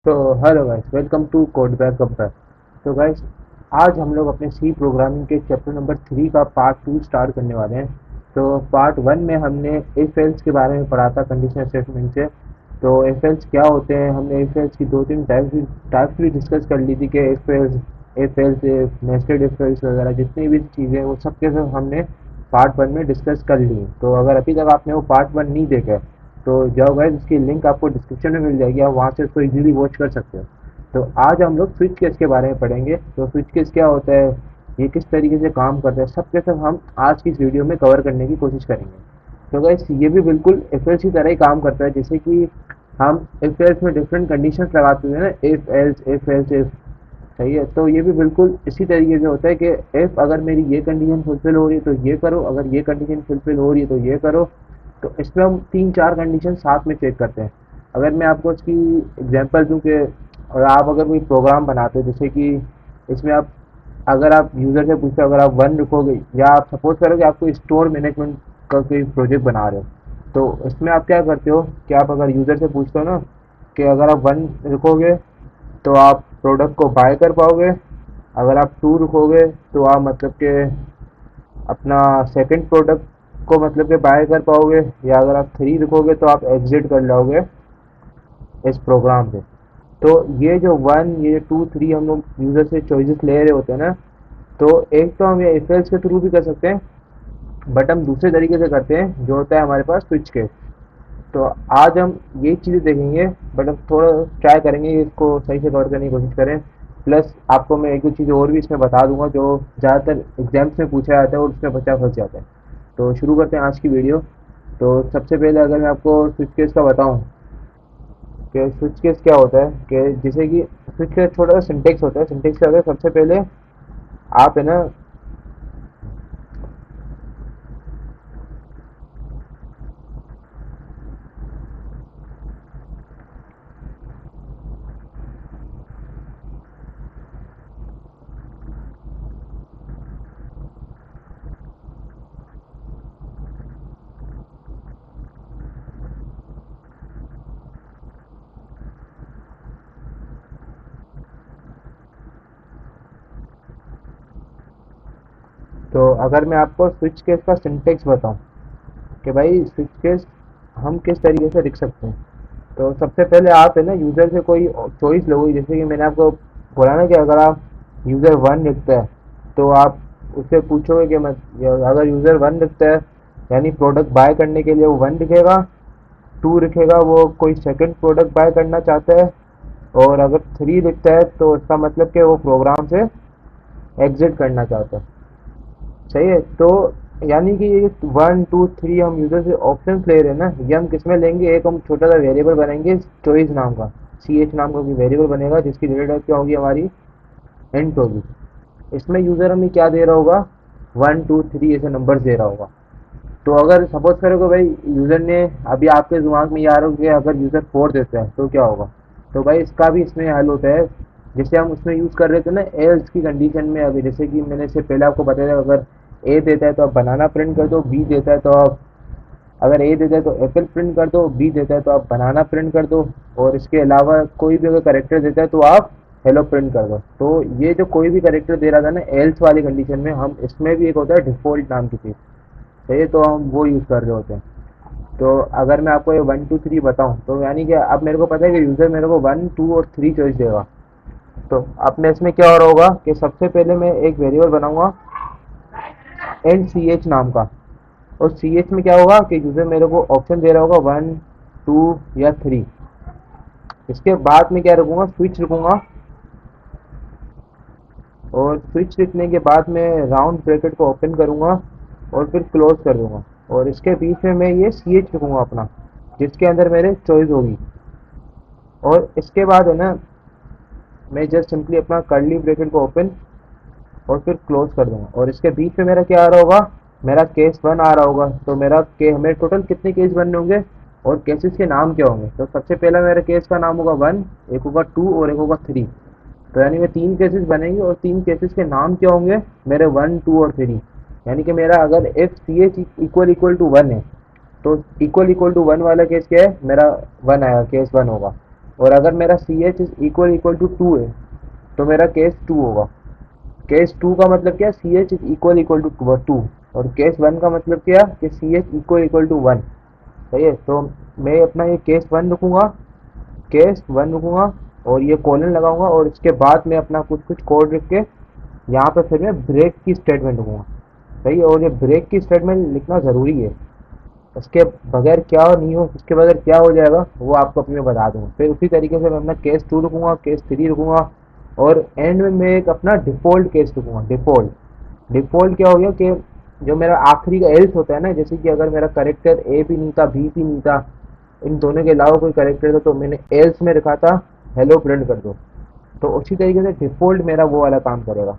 तो hello guys, welcome to code back compare. तो guys, आज हम लोग अपने सी प्रोग्रामिंग के चैप्टर नंबर 3 का पार्ट 2 स्टार्ट करने वाले हैं। तो पार्ट 1 में हमने इफ एल्स के बारे में पढ़ा था, कंडीशनल स्टेटमेंट से। तो इफ एल्स क्या होते हैं, हमने इफ एल्स की दो तीन टाइप्स भी डिस्कस कर ली थी कि if else nested if else वगैरह जितनी भी चीज़ें वो सब के सब हमने पार्ट 1 में डिस्कस कर ली। तो अगर अभी तक आपने वो पार्ट 1 नहीं देखा है तो जाओ गाइस, उसकी लिंक आपको डिस्क्रिप्शन में मिल जाएगी, आप वहाँ से उसको इजीली वॉच कर सकते हो। तो आज हम लोग स्विच केस के बारे में पढ़ेंगे। तो स्विच केस क्या होता है, ये किस तरीके से काम करता है, सब के सब हम आज की इस वीडियो में कवर करने की कोशिश करेंगे। तो गाइस, ये भी बिल्कुल इफ एल्स की तरह ही काम करता है, जैसे कि हम इफ एल्स में डिफरेंट कंडीशंस लगाते हैं ना, इफ एल्स इफ। सही है, तो ये भी बिल्कुल इसी तरीके से होता है कि इफ अगर मेरी ये कंडीशन फुलफिल हो रही है तो ये करो, अगर ये कंडीशन फुलफिल हो रही है तो ये करो। तो इसमें हम तीन चार कंडीशन साथ में चेक करते हैं। अगर मैं आपको इसकी एग्जांपल दूं कि और आप अगर कोई प्रोग्राम बनाते हो, जैसे कि इसमें आप अगर आप यूज़र से पूछते हो, अगर आप वन लिखोगे या आप सपोज करो कि आपको स्टोर मैनेजमेंट का कोई प्रोजेक्ट बना रहे हो, तो इसमें आप क्या करते हो कि आप अगर यूज़र से पूछते हो ना कि अगर आप वन लिखोगे तो आप प्रोडक्ट को बाय कर पाओगे, अगर आप टू लिखोगे तो आप मतलब कि अपना सेकंड प्रोडक्ट को मतलब कि बाय कर पाओगे, या अगर आप थ्री लिखोगे तो आप एग्जिट कर लोगे इस प्रोग्राम से। तो ये जो वन, ये टू, थ्री हम लोग यूज़र से चॉइसेस ले रहे होते हैं ना, तो एक तो हम ये इफ एल्स के थ्रू भी कर सकते हैं, बट हम दूसरे तरीके से करते हैं जो होता है हमारे पास स्विच केस। तो आज हम ये चीज़ें देखेंगे, बट हम थोड़ा ट्राई करेंगे कि इसको सही से कवर करने की कोशिश करें। प्लस आपको मैं एक दो चीज़ें और भी इसमें बता दूंगा जो ज़्यादातर एग्जाम्स में पूछा जाता है और उसमें बच्चा फंस जाता है। तो शुरू करते हैं आज की वीडियो। तो सबसे पहले अगर मैं आपको स्विच केस का बताऊं कि स्विच केस क्या होता है, कि जैसे कि स्विच केस छोटा सा सिंटेक्स होता है। सिंटेक्स क्या होता है, सबसे पहले आप है ना, तो अगर मैं आपको स्विच केस का सिंटेक्स बताऊं कि भाई स्विच केस हम किस तरीके से लिख सकते हैं, तो सबसे पहले आप है ना यूज़र से कोई चॉइस लोगे। जैसे कि मैंने आपको बोला ना कि अगर आप यूज़र वन लिखता है तो आप उससे पूछोगे कि मत, अगर यूज़र वन लिखता है यानी प्रोडक्ट बाय करने के लिए वो वन लिखेगा, टू लिखेगा वो कोई सेकंड प्रोडक्ट बाय करना चाहता है, और अगर थ्री लिखता है तो इसका मतलब कि वो प्रोग्राम से एग्जिट करना चाहता है। सही है, तो यानी कि ये वन टू थ्री हम यूजर से ऑप्शन ले रहे हैं ना, ये हम किस में लेंगे, एक हम छोटा सा वेरिएबल बनाएंगे चॉइस नाम का, सी एच नाम का वेरिएबल बनेगा जिसकी डेटा क्या होगी, हमारी इंट होगी। इसमें यूजर हमें क्या दे रहा होगा, वन टू थ्री ऐसे नंबर दे रहा होगा। तो अगर सपोज करो कि भाई यूज़र ने, अभी आपके दिमाग में ये आ रहा हो कि अगर यूज़र फोर देता है तो क्या होगा, तो भाई इसका भी इसमें हल होता है। जैसे हम उसमें यूज़ कर रहे थे ना एल्स की कंडीशन में, अभी जैसे कि मैंने इससे पहले आपको बताया था, अगर ए देता है तो आप बनाना प्रिंट कर दो, बी देता है तो आप, अगर ए देता है तो एप्पल प्रिंट कर दो, बी देता है तो आप बनाना प्रिंट कर दो, और इसके अलावा कोई भी अगर करेक्टर देता है तो आप हेलो प्रिंट कर दो। तो ये जो कोई भी करेक्टर दे रहा था ना एल्स वाली कंडीशन में, हम इसमें भी एक होता है डिफ़ॉल्ट नाम की चीज़, सही है, तो हम वो यूज़ कर रहे होते हैं। तो अगर मैं आपको ये वन टू थ्री बताऊं तो यानी कि अब मेरे को पता है कि यूज़र मेरे को वन टू और थ्री चॉइस देगा। तो अब मैं इसमें क्या हो रहा होगा कि सबसे पहले मैं एक वेरिएबल बनाऊंगा एंड सी एच नाम का, और सी एच में क्या होगा कि यूज़र मेरे को ऑप्शन दे रहा होगा वन टू या थ्री। इसके बाद में क्या रखूँगा, स्विच रखूँगा, और स्विच लिखने के बाद में राउंड ब्रैकेट को ओपन करूँगा और फिर क्लोज कर दूँगा, और इसके बीच में मैं ये सी एच रखूँगा अपना, जिसके अंदर मेरे चॉइस होगी। और इसके बाद है ना, मैं जस्ट सिंपली अपना कर्ली ब्रैकेट को ओपन और फिर क्लोज कर दूंगा, और इसके बीच में मेरा क्या आ रहा होगा, मेरा केस वन आ रहा होगा। तो मेरा के हमें टोटल कितने केस बनने होंगे और केसेस के नाम क्या होंगे, तो सबसे पहला मेरा केस का नाम होगा वन, एक होगा टू और एक होगा थ्री। तो यानी मैं तीन केसेस बनेंगे और तीन केसेस के नाम क्या होंगे, मेरे वन टू और थ्री। यानी कि मेरा अगर if c h equal equal to one है तो इक्वल इक्वल टू वन वाला केस क्या है, मेरा वन आएगा, केस वन होगा। और अगर मेरा c h is equal equal to two है तो मेरा केस टू होगा। केस टू का मतलब क्या, c h is equal to two. और केस वन का मतलब क्या, कि c h equal to one. सही है, तो मैं अपना ये केस वन रखूँगा, केस वन रखूँगा और ये कॉलन लगाऊंगा, और इसके बाद मैं अपना कुछ कुछ कोड लिख के यहाँ पे फिर मैं ब्रेक की स्टेटमेंट लूँगा। सही है, और ये ब्रेक की स्टेटमेंट लिखना ज़रूरी है। उसके बगैर क्या और नहीं हो, उसके बगैर क्या हो जाएगा वो आपको अभी मैं बता दूँगा। फिर उसी तरीके से मैं अपना केस टू रखूँगा, केस थ्री रखूँगा, और एंड में मैं एक अपना डिफ़ॉल्ट केस रखूँगा। डिफ़ॉल्ट डिफ़ॉल्ट क्या हो गया कि जो मेरा आखिरी का एल्स होता है ना, जैसे कि अगर मेरा करेक्टर ए भी नहीं था, बी भी नहीं था, इन दोनों के अलावा कोई करेक्टर था, तो मैंने एल्स में रखा था हेलो प्रिंट कर दो। तो उसी तरीके से डिफ़ॉल्ट मेरा वो वाला काम करेगा।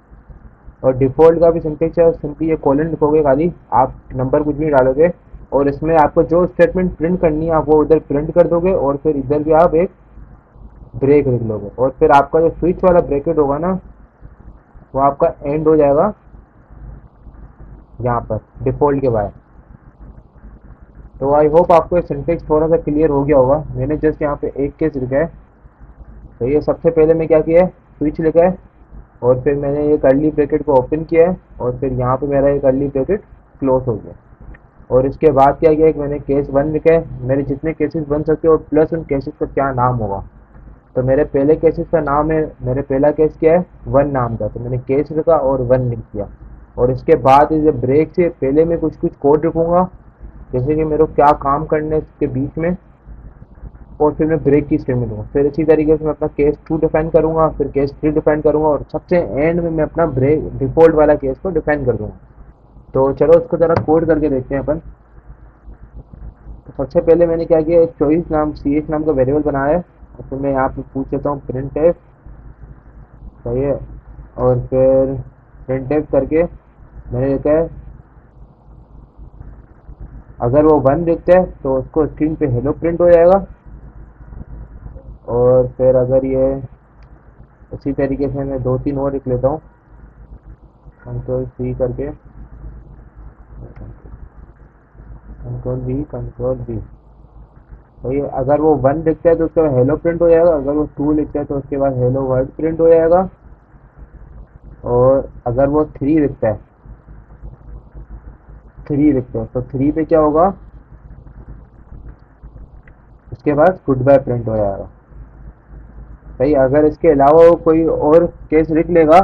और डिफ़ॉल्ट का भी सिंटेक्स है, सिंपली ये कॉलन लिखोगे, खाली आप नंबर कुछ नहीं डालोगे, और इसमें आपको जो स्टेटमेंट प्रिंट करनी है आप वो उधर प्रिंट कर दोगे, और फिर इधर भी आप एक ब्रेक लिख लोगे, और फिर आपका जो स्विच वाला ब्रैकेट होगा ना, वो आपका एंड हो जाएगा यहाँ पर डिफ़ॉल्ट के बाद। तो आई होप आपको ये सिंटेक्स थोड़ा सा क्लियर हो गया होगा। मैंने जस्ट यहाँ पे एक केस लिखा है। तो ये सबसे पहले मैं क्या किया है, स्विच लिखा है, और फिर मैंने ये कर्ली ब्रैकेट को ओपन किया है, और फिर यहाँ पे मेरा ये कर्ली ब्रैकेट क्लोज हो गया। और इसके बाद क्या किया कि मैंने केस वन लिखा है, मेरे जितने केसेस बन सकते हैं, और प्लस उन केसेस का क्या नाम होगा। तो मेरे पहले केसेस का नाम है, मेरे पहला केस क्या है, वन नाम का, तो मैंने केस लिखा और वन लिख दिया। और इसके बाद ये ब्रेक से पहले मैं कुछ कुछ कोड लिखूंगा, जैसे कि मेरे को क्या काम करने है इसके बीच में, और फिर मैं ब्रेक की स्टेटमेंट दूंगा। फिर इसी तरीके से मैं अपना केस टू डिफाइन करूंगा, फिर केस थ्री डिफाइन करूंगा, और सबसे एंड में मैं अपना ब्रेक डिफॉल्ट वाला केस को डिफाइन कर दूंगा। तो चलो उसको ज़रा कोड करके देखते हैं अपन। तो सबसे पहले मैंने क्या किया, एक चॉइस नाम, सी एच नाम का वेरिएबल बनाया है, और फिर मैं यहाँ पे पूछ लेता हूँ प्रिंट एफ। सही है, और फिर प्रिंट एफ करके मैंने लिखा है, अगर वो वन दिखता है तो उसको स्क्रीन पे हेलो प्रिंट हो जाएगा। और फिर अगर ये उसी तरीके से मैं दो तीन और लिख लेता हूँ, कंट्रोल सी करके, कंट्रोल बी। तो ये अगर वो वन लिखता है तो उसके बाद हेलो प्रिंट हो जाएगा, अगर वो टू लिखता है तो उसके बाद हेलो वर्ड प्रिंट हो जाएगा, और अगर वो थ्री लिखता है, थ्री लिखते हैं तो थ्री पे क्या होगा, उसके बाद गुड बाय प्रिंट हो जाएगा। सही, अगर इसके अलावा वो कोई और केस लिख लेगा,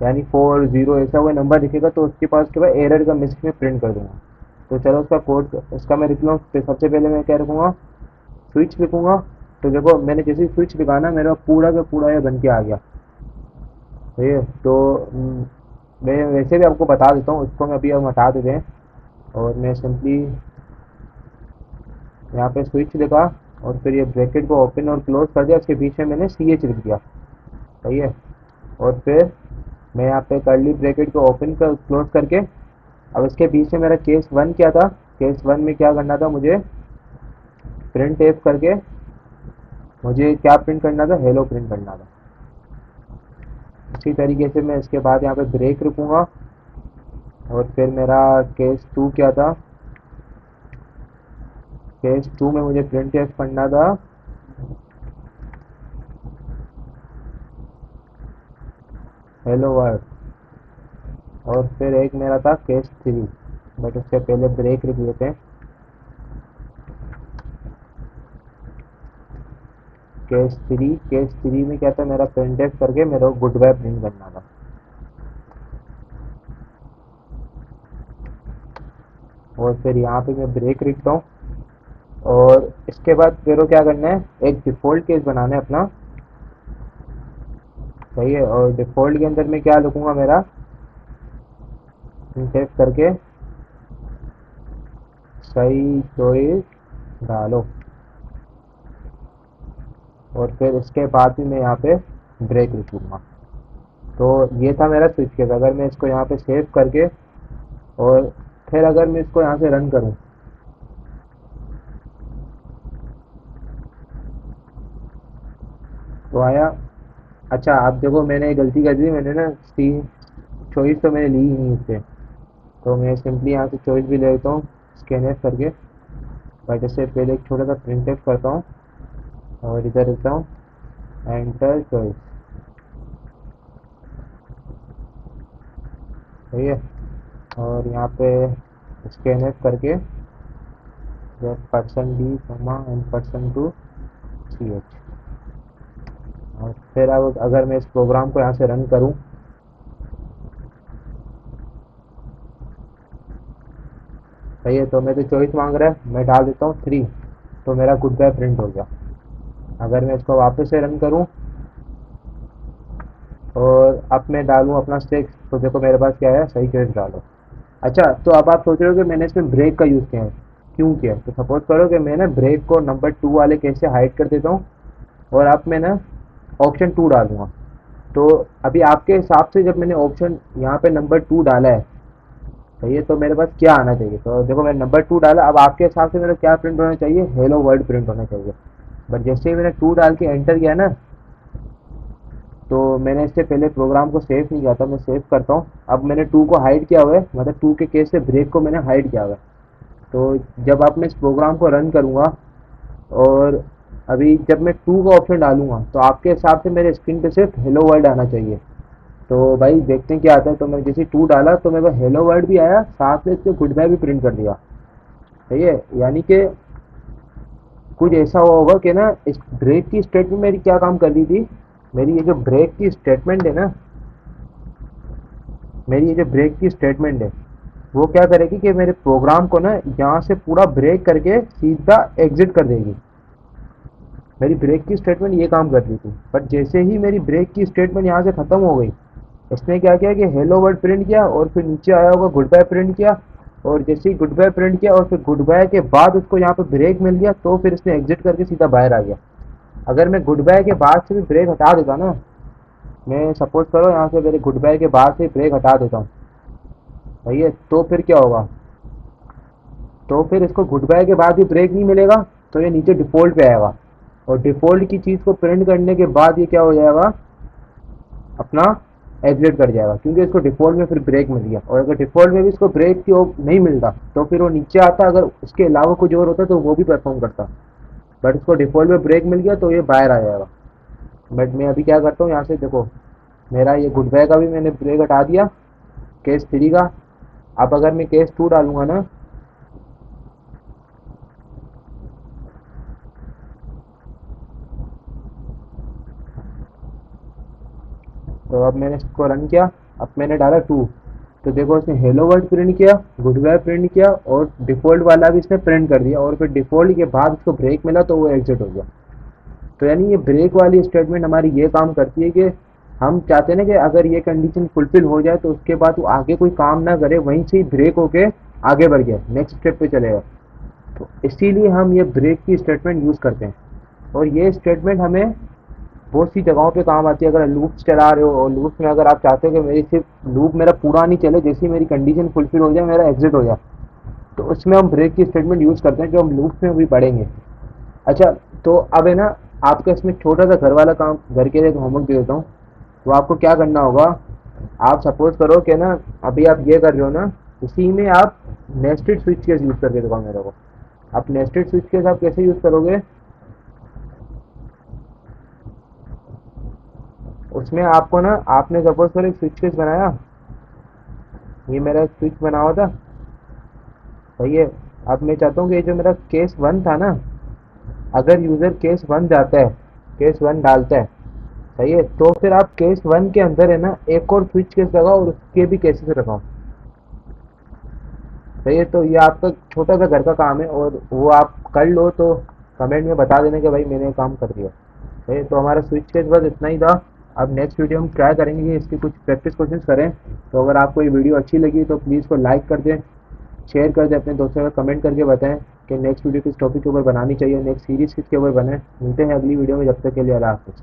यानी फोर जीरो ऐसा कोई नंबर लिखेगा, तो उसके पास के बाद एरर का मैसेज में प्रिंट कर दूंगा। तो चलो उसका कोड, उसका मैं लिख लूँ। तो सबसे पहले मैं क्या रखूँगा, स्विच लिखूँगा। तो देखो मैंने जैसे स्विच लिखा ना, मेरा पूरा का पूरा ये बन के आ गया। ठीक है, तो मैं वैसे भी आपको बता देता हूँ, उसको मैं अभी हम हटा देते हैं, और मैं सिंपली यहाँ पे स्विच लिखा, और फिर ये ब्रैकेट को ओपन और क्लोज कर दिया, उसके बीच में मैंने सी एच लिख दिया। सही है, और फिर मैं यहाँ पे कर्ली ब्रैकेट को ओपन कर क्लोज करके, अब इसके बीच में मेरा केस वन क्या था, केस वन में क्या करना था मुझे, प्रिंट एफ करके मुझे क्या प्रिंट करना था, हेलो प्रिंट करना था। इसी तरीके से मैं इसके बाद यहाँ पे ब्रेक रुकूंगा, और फिर मेरा केस टू क्या था, केस टू में मुझे प्रिंट एफ करना था हेलो वर्ड। और फिर एक मेरा था केस थ्री, बट उससे पहले ब्रेक लिख लेते हैं। केस थ्री में क्या था, मेरा प्रिंट एफ करके मेरे को गुड बाय प्रिंट करना था। और फिर यहाँ पे मैं ब्रेक लिखता हूँ, और इसके बाद मेरे को क्या करना है, एक डिफ़ॉल्ट केस बनाना है अपना। सही है, और डिफ़ॉल्ट के अंदर मैं क्या लिखूँगा, मेरा सिंटेक्स करके सही चॉइस डालो, और फिर इसके बाद भी मैं यहाँ पे ब्रेक लिखूँगा। तो ये था मेरा स्विच केस। अगर मैं इसको यहाँ पे सेव करके, और फिर अगर मैं इसको यहाँ से रन करूँ, तो आया। अच्छा आप देखो, मैंने एक गलती कर दी, मैंने ना सी चॉइस तो मैंने ली ही नहीं इससे। तो मैं सिंपली यहाँ से चॉइस भी ले लेता हूँ, स्कैन एफ करके। बट इससे पहले एक छोटा सा प्रिंट एफ करता हूँ। और इधर देता हूँ एंटर चॉइस, सही है। और यहाँ पे स्कैन एफ करके percent d comma and percent two c h. और फिर अब अगर मैं इस प्रोग्राम को यहाँ से रन करूँ, सही है, तो मैं तो चॉइस मांग रहा है, मैं डाल देता हूँ 3, तो मेरा गुड बाय प्रिंट हो गया। अगर मैं इसको वापस से रन करूँ और अब मैं डालूँ अपना स्टेक, तो देखो मेरे पास क्या है, सही चॉइस डालो। अच्छा, तो अब आप सोच रहे हो कि मैंने इसमें ब्रेक का यूज़ किया है, क्यों किया है? तो सपोज करो कि मैं ना ब्रेक को नंबर 2 वाले केस से हाइड कर देता हूँ और अब मैं ना ऑप्शन 2 डालूंगा। तो अभी आपके हिसाब से जब मैंने ऑप्शन यहाँ पे नंबर 2 डाला है, सही है, तो मेरे पास क्या आना चाहिए? तो देखो मैंने नंबर 2 डाला, अब आपके हिसाब से मेरा क्या प्रिंट होना चाहिए? हेलो वर्ल्ड प्रिंट होना चाहिए। बट जैसे ही मैंने 2 डाल के एंटर किया ना, तो मैंने इससे पहले प्रोग्राम को सेव नहीं किया था, मैं सेव करता हूँ। अब मैंने 2 को हाइड किया हुआ है, मतलब 2 के केस से ब्रेक को मैंने हाइड किया हुआ है। तो जब आप मैं इस प्रोग्राम को रन करूँगा और अभी जब मैं 2 का ऑप्शन डालूंगा, तो आपके हिसाब से मेरे स्क्रीन पे सिर्फ हेलो वर्ल्ड आना चाहिए। तो भाई देखते हैं क्या आता है। तो मैंने जैसे 2 डाला तो मेरे पास हेलो वर्ल्ड भी आया, साथ में इसके गुड बाय भी प्रिंट कर दिया, सही है। यानी कि कुछ ऐसा हुआ होगा कि ना इस ब्रेक की स्टेटमेंट मेरी क्या काम कर रही थी, मेरी ये जो ब्रेक की स्टेटमेंट है ना, मेरी ये जो ब्रेक की स्टेटमेंट है, वो क्या करेगी कि मेरे प्रोग्राम को ना यहाँ से पूरा ब्रेक करके सीधा एग्जिट कर देगी। मेरी ब्रेक की स्टेटमेंट ये काम कर रही थी, बट जैसे ही मेरी ब्रेक की स्टेटमेंट यहाँ से ख़त्म हो गई, इसने क्या किया कि हेलो वर्ड प्रिंट किया और फिर नीचे आया होगा गुड बाय प्रिंट किया। और जैसे ही गुड बाय प्रिंट किया और फिर गुड बाय के बाद उसको यहाँ पे ब्रेक मिल गया, तो फिर इसने एग्जिट करके सीधा बाहर आ गया। अगर मैं गुड बाय के बाद से भी ब्रेक हटा देता ना, मैं सपोज करो यहाँ से मेरे गुड बाय के बाद से ब्रेक हटा देता हूँ, सही है, तो फिर क्या होगा? तो फिर इसको गुड बाय के बाद भी ब्रेक नहीं मिलेगा, तो ये नीचे डिफ़ॉल्ट पे आएगा। और डिफ़ॉल्ट की चीज़ को प्रिंट करने के बाद ये क्या हो जाएगा, अपना एग्जिट कर जाएगा, क्योंकि इसको डिफ़ॉल्ट में फिर ब्रेक मिल गया। और अगर डिफ़ॉल्ट में भी इसको ब्रेक की नहीं मिलता, तो फिर वो नीचे आता, अगर उसके अलावा कुछ और होता तो वो भी परफॉर्म करता। बट इसको डिफ़ॉल्ट में ब्रेक मिल गया तो ये बाहर आ जाएगा। बट मैं अभी क्या करता हूँ, यहाँ से देखो मेरा ये गुड बाय का भी मैंने ब्रेक हटा दिया, केस 3 का। अब अगर मैं केस 2 डालूंगा ना, तो अब मैंने इसको रन किया, अब मैंने डाला 2, तो देखो इसने हेलो वर्ल्ड प्रिंट किया, गुड बाय प्रिंट किया और डिफ़ॉल्ट वाला भी इसने प्रिंट कर दिया। और फिर डिफ़ॉल्ट के बाद इसको ब्रेक मिला तो वो एग्जिट हो गया। तो यानी ये ब्रेक वाली स्टेटमेंट हमारी ये काम करती है कि हम चाहते हैं ना कि अगर ये कंडीशन फुलफिल हो जाए तो उसके बाद वो आगे कोई काम ना करे, वहीं से ही ब्रेक होके आगे बढ़ गया, नेक्स्ट स्टेप पे चलेगा। तो इसीलिए हम ये ब्रेक की स्टेटमेंट यूज़ करते हैं। और ये स्टेटमेंट हमें बहुत सी जगहों पे काम आती है। अगर लूप्स चला रहे हो और लूप्स में अगर आप चाहते हो कि मेरी सिर्फ लूप मेरा पूरा नहीं चले, जैसे ही मेरी कंडीशन फुलफिल हो जाए, मेरा एग्जिट हो जाए, तो उसमें हम ब्रेक की स्टेटमेंट यूज़ करते हैं, जो हम लूप्स में भी पढ़ेंगे। अच्छा, तो अब है ना, आपका इसमें छोटा सा घर वाला काम, घर के लिए होमवर्क दे देता हूँ। तो आपको क्या करना होगा, आप सपोज करो कि ना अभी आप ये कर रहे हो ना, इसी में आप नेस्टेड स्विच केस यूज़ करके दिखाओ मेरे को। आप नेस्टेड स्विच केस आप कैसे यूज़ करोगे, उसमें आपको ना, आपने सपोज करो एक स्विच केस बनाया, ये मेरा स्विच बना हुआ था, सही है। अब मैं चाहता हूँ कि ये जो मेरा केस 1 था ना, अगर यूज़र केस 1 जाता है, केस 1 डालता है, सही है, तो फिर आप केस 1 के अंदर है ना एक और स्विच केस लगाओ और उसके भी केसेस लगाओ, सही है। तो ये आपका छोटा सा घर का काम है और वो आप कर लो तो कमेंट में बता देना कि भाई मैंने ये काम कर दिया, सही है। तो हमारा स्विच केस बस इतना ही था। अब नेक्स्ट वीडियो हम ट्राई करेंगे कि इसके कुछ प्रैक्टिस क्वेश्चंस करें। तो अगर आपको ये वीडियो अच्छी लगी तो प्लीज़ इसको लाइक कर दें, शेयर कर दें अपने दोस्तों को, कमेंट करके बताएं कि नेक्स्ट वीडियो किस टॉपिक के ऊपर बनानी चाहिए, नेक्स्ट सीरीज़ किसके ऊपर बने। मिलते हैं अगली वीडियो में, जब तक के लिए अल्लाह हाफ़िज़।